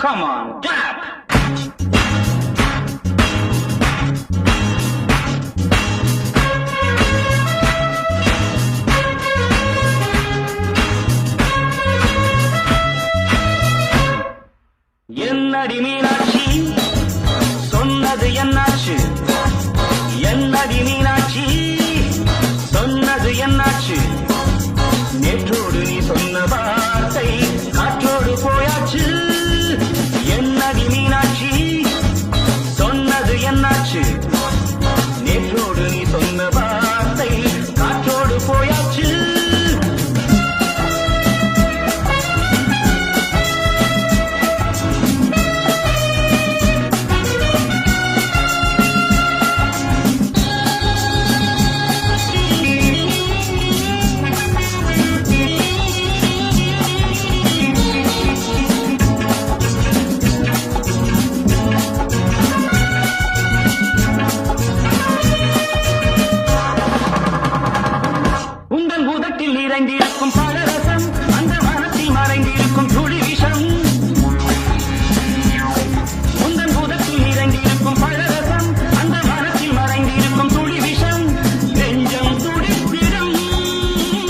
Come on, dab! என்னடி மீனாட்சி சொன்னது என்னாச்சு என்னடி மீனாட்சி சொன்னது என்னாச்சு நேற்றோடு நீ சொன்ன வார்த்தை காற்றோடு போயாச்சு என்னடி மீனாட்சி சொன்னது என்னாச்சு நேற்றோடு நீ சொன்ன வார்த்தை காற்றோடு போயாச்சு நிறைந்திருக்கும் பலரசம் அந்த மனத்தில் மறைந்திருக்கும் துளி விஷம் உந்தன் பூதத்தில் நிறைந்திருக்கும் பலரசம் அந்த மனத்தில் மறைந்திருக்கும் துளி விஷம் நெஞ்சம் துடித்திடும்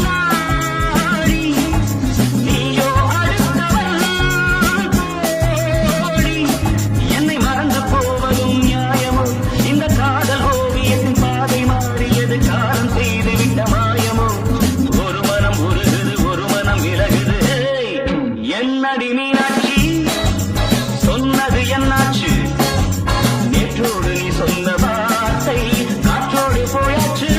நாடி நீயோ அடுத்தவள் தோழி என்னை மறந்து போவதும் நியாயமோ இந்த காதல் ஓவியத்தின் பாதை மாறியது காலம் செய்து விட்ட மாயமோ என்னடி மீனாட்சி சொன்னது என்னாச்சு நேற்றோடு நீ சொன்ன வார்த்தை காற்றோடு போயாச்சு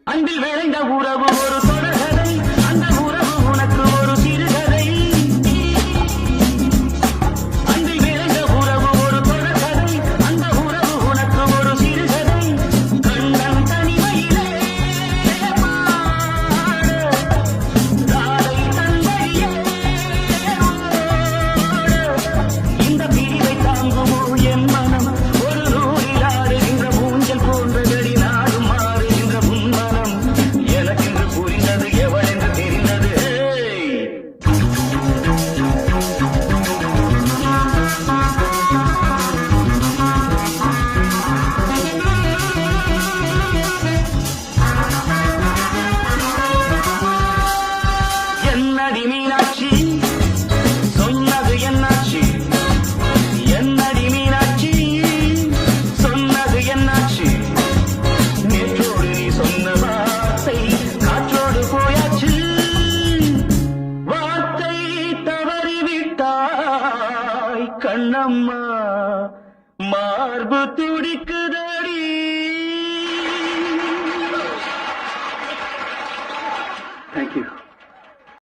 அன்பில் விளைந்த உறவு ஒரு தொடர்கதை அந்த உறவு உனக்கு ஒரு சிறுகதை என்னடி மீனாட்சி சொன்னது என்னாச்சு என்னடி மீனாட்சி சொன்னது என்னாச்சு நேற்றோடு நீ சொன்ன வார்த்தை காற்றோடு போயாச்சு வார்த்தை தவறிவிட்டாய் கண்ணம்மா மார்பு துடிக்குது